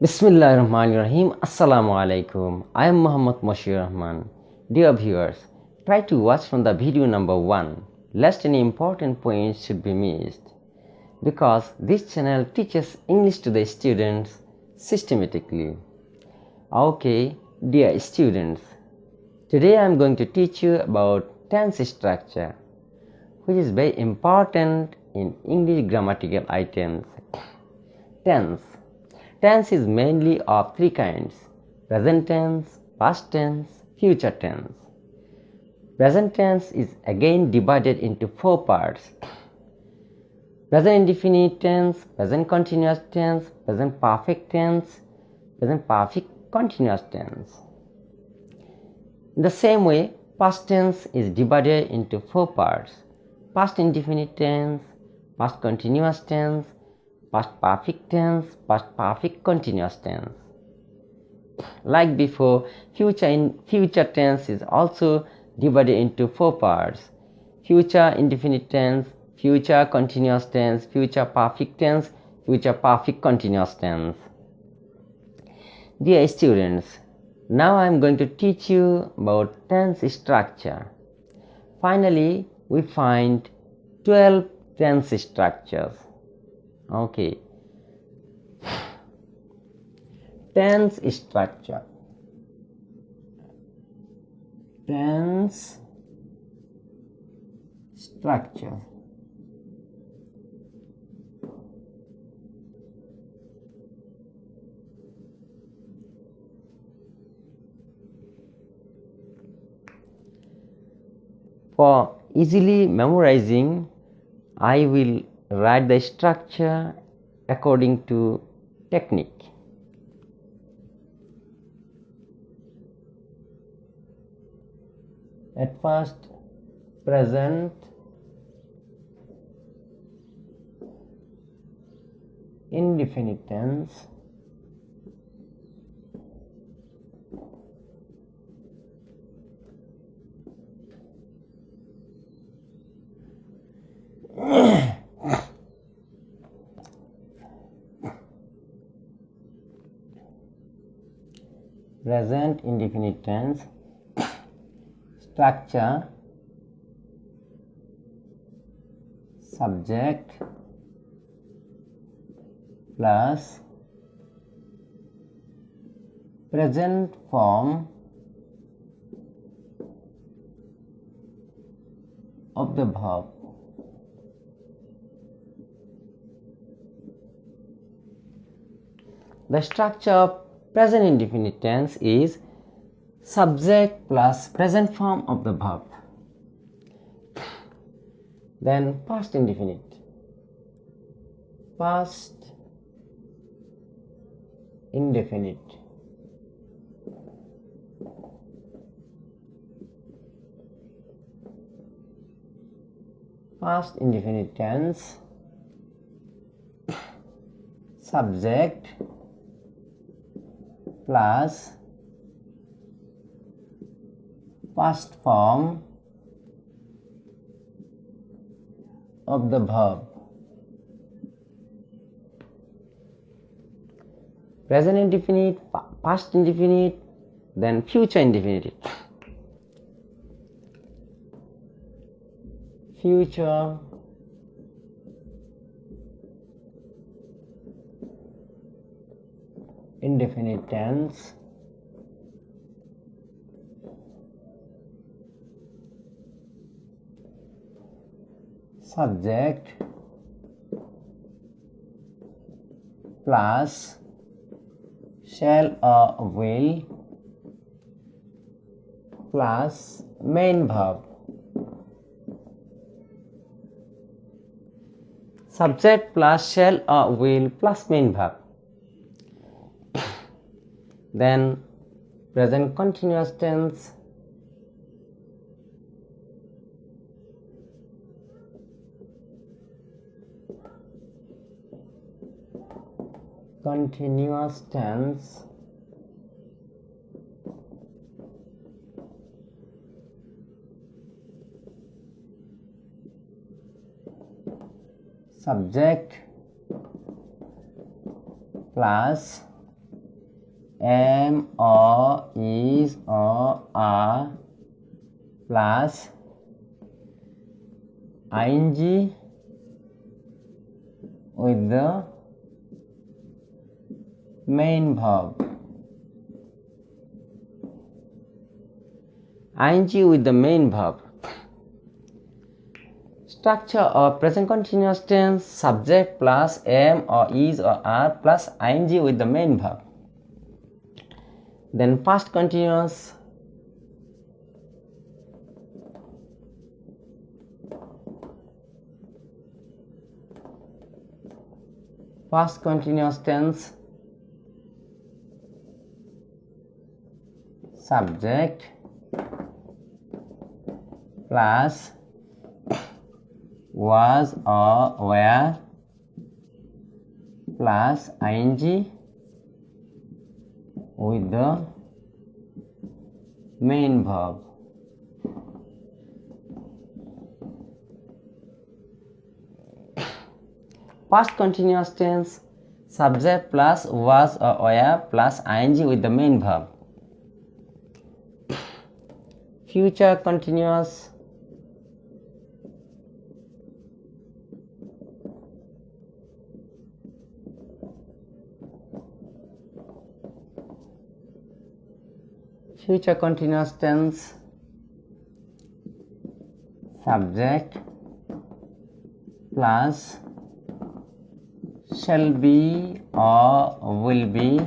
Bismillahirrahmanirrahim. Assalamu alaikum. I am Muhammad Moshir Rahman. Dear viewers, try to watch from the video number 1, lest any important points should be missed. Because this channel teaches English to the students systematically. Okay, dear students, today I am going to teach you about tense structure, which is very important in English grammatical items. Tense. Tense is mainly of three kinds: present tense, past tense, future tense. Present tense is again divided into four parts: present indefinite tense, present continuous tense, present perfect tense, present perfect continuous tense. In the same way, past tense is divided into four parts: past indefinite tense, past continuous tense, past perfect tense, past perfect continuous tense. Like before, future tense is also divided into four parts: future indefinite tense, future continuous tense, future perfect tense, future perfect continuous tense. Dear students, now I am going to teach you about tense structure. Finally, we find 12 tense structures. Okay. Tense structure. Tense structure. For easily memorizing, I will write the structure according to technique. At first, present indefinite tense, present indefinite tense, structure, subject plus present form of the verb. The structure of present indefinite tense is subject plus present form of the verb. Then past indefinite. Past indefinite. Past indefinite tense, subject plus past form of the verb. Present indefinite, past indefinite, then future indefinite. Future indefinite tense, subject plus shall or will plus main verb. Subject plus shall or will plus main verb. Then present continuous tense, continuous tense, subject plus am or is or are plus ing with the main verb. Ing with the main verb. Structure of present continuous tense: subject plus am or is or are plus ing with the main verb. Then past continuous. Past continuous tense: subject plus was or were plus ing with the main verb. Past continuous tense: subject plus was or were plus ing with the main verb. Future continuous: future continuous tense: subject plus shall be or will be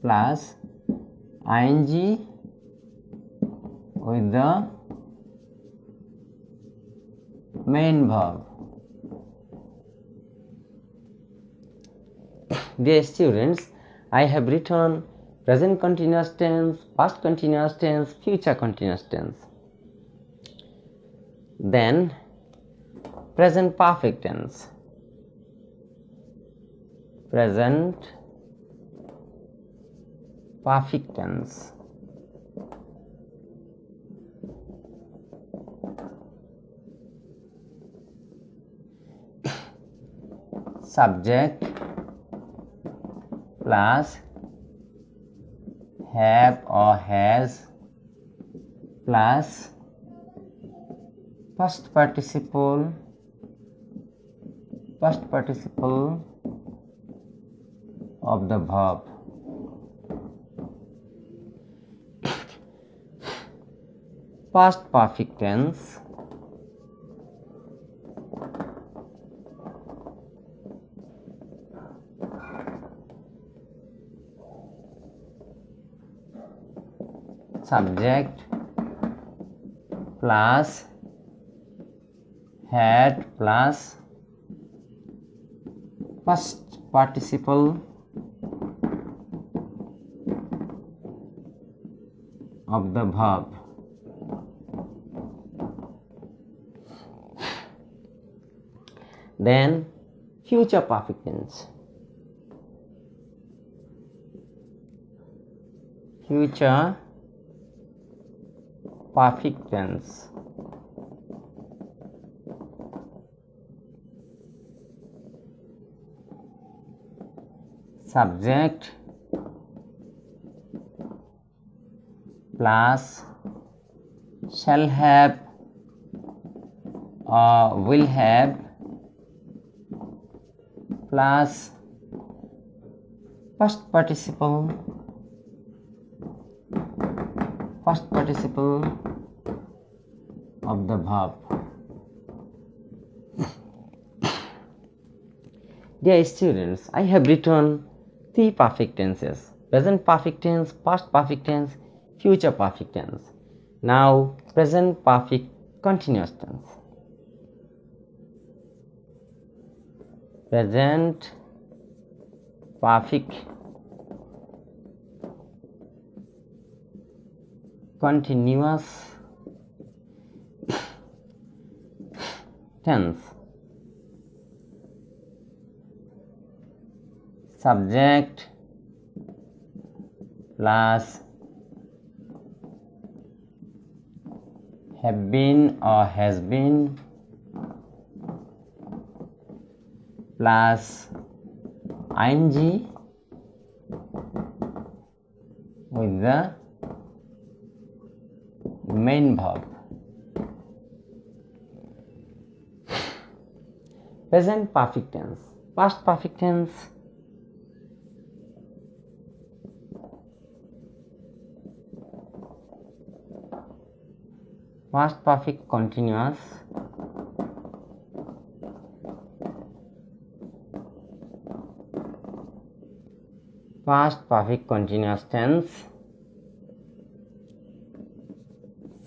plus ing with the main verb. Dear students, I have written present continuous tense, past continuous tense, future continuous tense. Then present perfect tense. Present perfect tense. Subject plus have or has plus past participle of the verb. Past perfect tense. Subject plus had plus past participle of the verb. Then future perfect tense. Future perfect tense. Subject plus shall have or will have plus past participle of the verb. Dear students, I have written three perfect tenses: present perfect tense, past perfect tense, future perfect tense. Now present perfect continuous tense. Present perfect continuous tense. Subject plus have been or has been plus ing with the main verb. Present perfect tense, past perfect tense, past perfect continuous, past perfect continuous tense,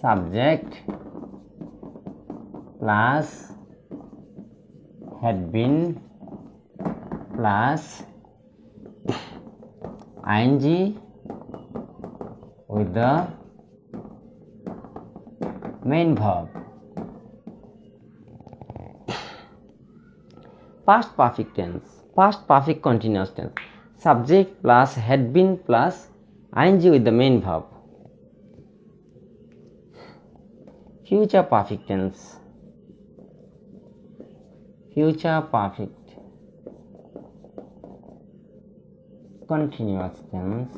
subject plus had been plus ing with the main verb. Past perfect tense, past perfect continuous tense, subject plus had been plus ing with the main verb. Future perfect tense, future perfect continuous tense,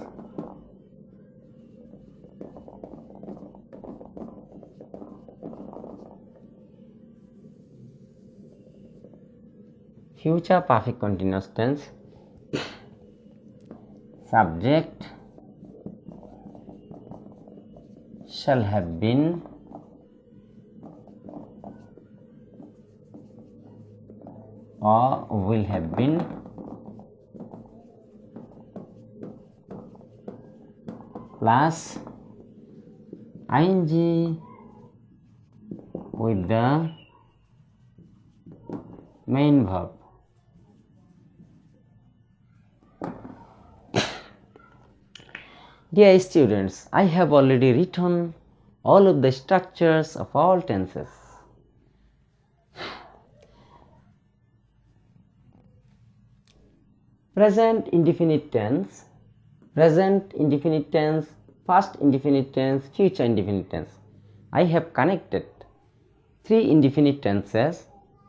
future perfect continuous tense, subject shall have been or will have been plus ing with the main verb. Dear students, I have already written all of the structures of all tenses. Present indefinite tense, present indefinite tense, past indefinite tense, future indefinite tense. I have connected 3 indefinite tenses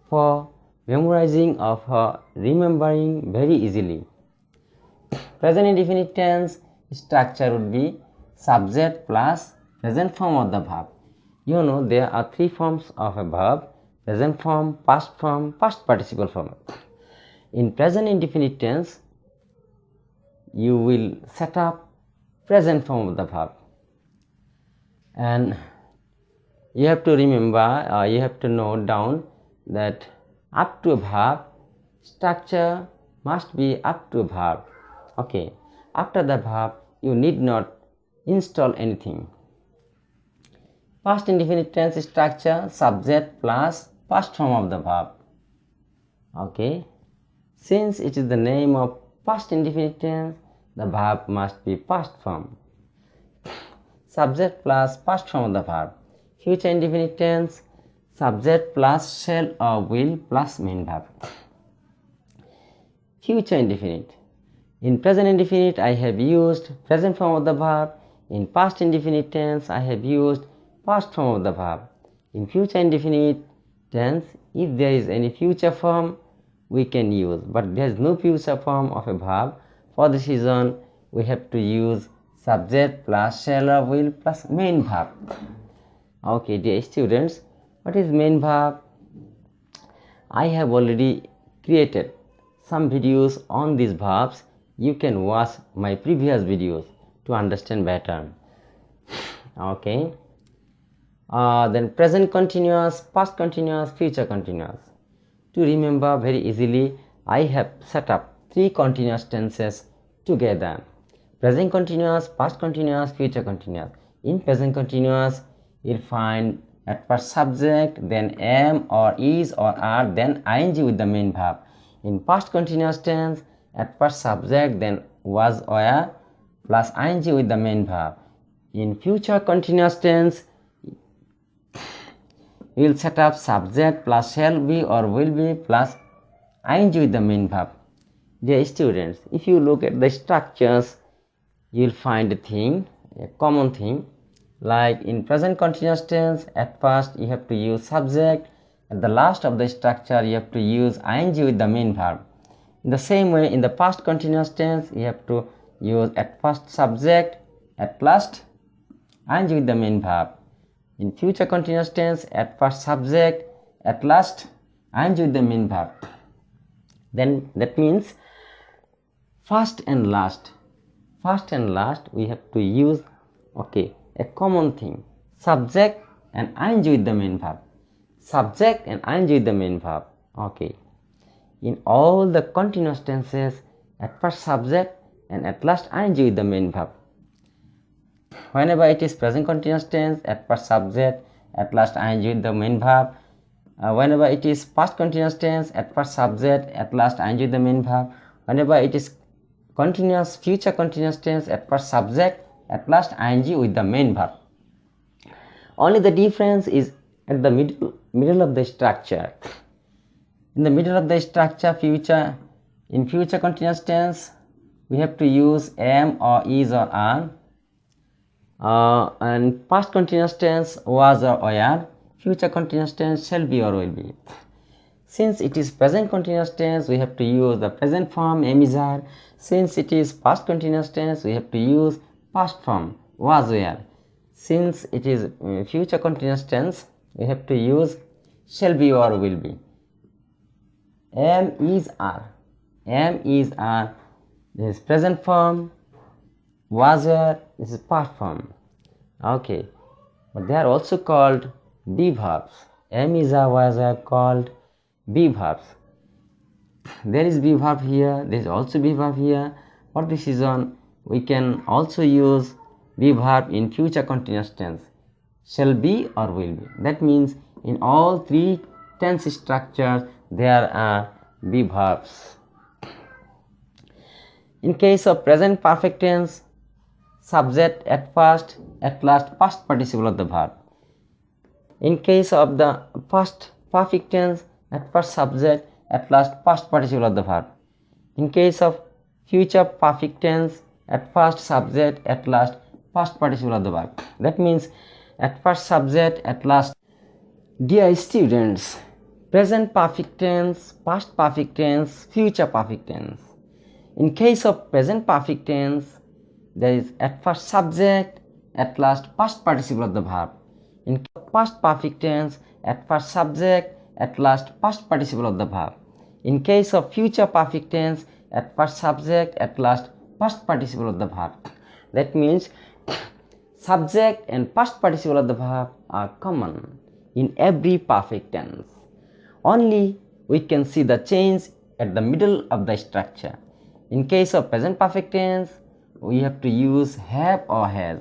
for memorizing or remembering very easily. Present indefinite tense structure would be subject plus present form of the verb. You know there are 3 forms of a verb: present form, past participle form. In present indefinite tense, you will set up present form of the verb, and you have to remember, you have to note down that up to a verb structure must be up to a verb. Okay, after the verb you need not install anything. Past indefinite tense structure subject plus past form of the verb. Okay, since it is the name of past indefinite tense, the verb must be past form. Subject plus past form of the verb. Future indefinite tense subject plus shall or will plus main verb. Future indefinite. In present indefinite I have used present form of the verb. In past indefinite tense I have used past form of the verb. In future indefinite tense, if there is any future form we can use, but there is no future form of a verb. For this reason we have to use subject plus shall or will plus main verb. Okay, dear students, what is main verb? I have already created some videos on these verbs. You can watch my previous videos to understand better. Okay, then present continuous, past continuous, future continuous. To remember very easily, I have set up 3 continuous tenses together: present continuous, past continuous, future continuous. In present continuous, you'll find at first subject, then am or is or are, then ing with the main verb. In past continuous tense, at first subject, then was, were plus ing with the main verb. In future continuous tense, we will set up subject plus shall be or will be plus ing with the main verb. Dear students, if you look at the structures, you will find a common thing. Like in present continuous tense, at first you have to use subject, at the last of the structure you have to use ing with the main verb. In the same way, in the past continuous tense, you have to use at first subject, at last ing with the main verb. In future continuous tense, at first subject, at last ing with the main verb. Then that means first and last we have to use a common thing, subject and ing with the main verb. Subject and ing with the main verb. In all the continuous tenses, at first subject and at last ing with the main verb. Whenever it is present continuous tense, at first subject, at last ing with the main verb. Whenever it is past continuous tense, at first subject, at last ing with the main verb. Whenever it is continuous future continuous tense, at first subject, at last ing with the main verb. Only the difference is at the middle of the structure. In the middle of the structure, in future continuous tense, we have to use am or is or are. And past continuous tense, was or were. Future continuous tense, shall be or will be. Since it is present continuous tense, we have to use the present form, am, is, are. Since it is past continuous tense, we have to use past form, was, were. Since it is future continuous tense, we have to use shall be or will be. Am, is, are. Am, is, are. This is present form. Was, were. This is past form. But they are also called be verbs. Am, is, are, was, are called be verbs. There is be verb here. There is also be verb here. For this reason, we can also use be verb in future continuous tense. Shall be or will be. That means in all three tense structures, there are be verbs. In case of present perfect tense, subject at first, at last past participle of the verb. In case of the past perfect tense, at first subject, at last past participle of the verb. In case of future perfect tense, at first subject, at last past participle of the verb. That means at first subject, at last. Dear students, present perfect tense, past perfect tense, future perfect tense. In case of present perfect tense, there is at first subject, at last past participle of the verb. In past perfect tense, at first subject, at last past participle of the verb. In case of future perfect tense, at first subject, at last past participle of the verb. That means subject and past participle of the verb are common in every perfect tense. Only we can see the change at the middle of the structure. In case of present perfect tense, we have to use have or has.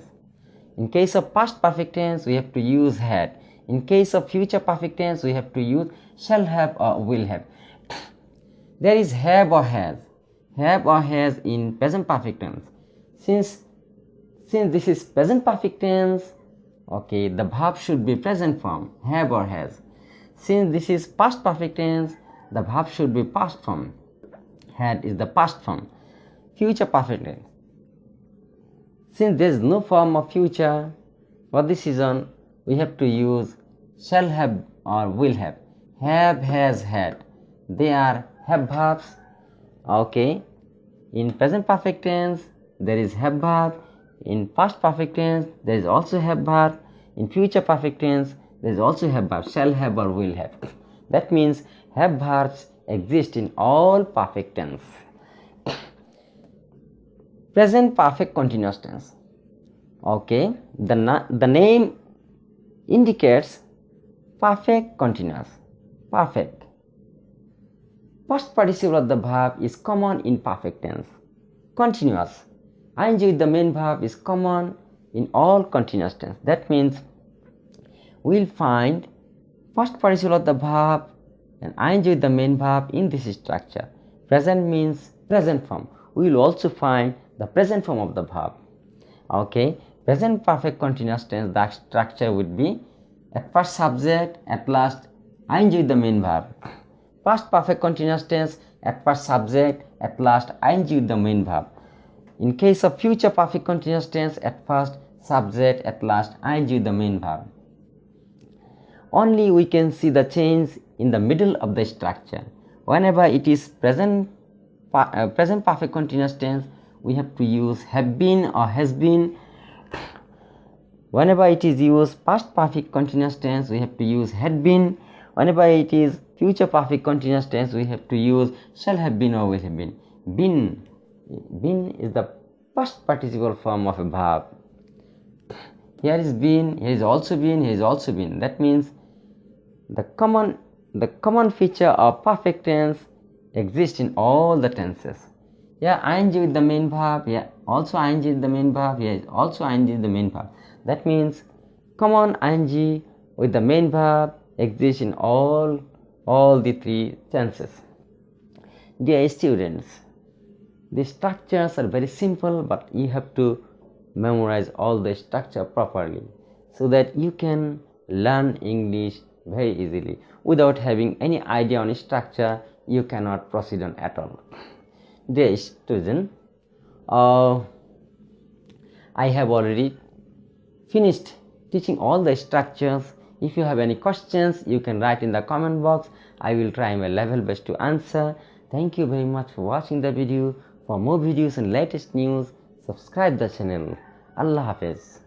In case of past perfect tense, we have to use had. In case of future perfect tense, we have to use shall have or will have. There is have or has. Have or has in present perfect tense. Since this is present perfect tense, the verb should be present form, have or has. Since this is past perfect tense, the verb should be past form, had is the past form. Future perfect tense. Since there is no form of future, for this reason, we have to use shall have or will have. Have, has, had. They are have verbs. In present perfect tense, there is have verb. In past perfect tense, there is also have verb. In future perfect tense, there is also have verb, shall have or will have. That means have verbs exist in all perfect tense. Present perfect continuous tense. The name indicates perfect continuous. Perfect. Past participle of the verb is common in perfect tense. Continuous. Ing with the main verb is common in all continuous tense. That means we'll find past participle of the verb and ing with the main verb in this structure. Present means present form. We will also find the present form of the verb. Present perfect continuous tense, the structure would be at first subject, at last ing with the main verb. Past perfect continuous tense, at first subject, at last ing with the main verb. In case of future perfect continuous tense, at first subject, at last ing with the main verb. Only we can see the change in the middle of the structure. Whenever it is present present perfect continuous tense, we have to use have been or has been. Whenever it is used past perfect continuous tense, we have to use had been. Whenever it is future perfect continuous tense, we have to use shall have been or will have been. Been is the past participle form of a verb. Here is been, here is also been, here is also been. That means the common feature of perfect tense exists in all the tenses. Here ing with the main verb, here also ing with the main verb, here is also ing with the main verb. That means common ing with the main verb exists in all the three tenses. Dear students, the structures are very simple, but you have to memorize all the structure properly so that you can learn English very easily. Without having any idea on structure, you cannot proceed on at all. Dear student, I have already finished teaching all the structures. If you have any questions, you can write in the comment box. I will try my level best to answer. Thank you very much for watching the video. For more videos and latest news, subscribe the channel. Allah Hafiz.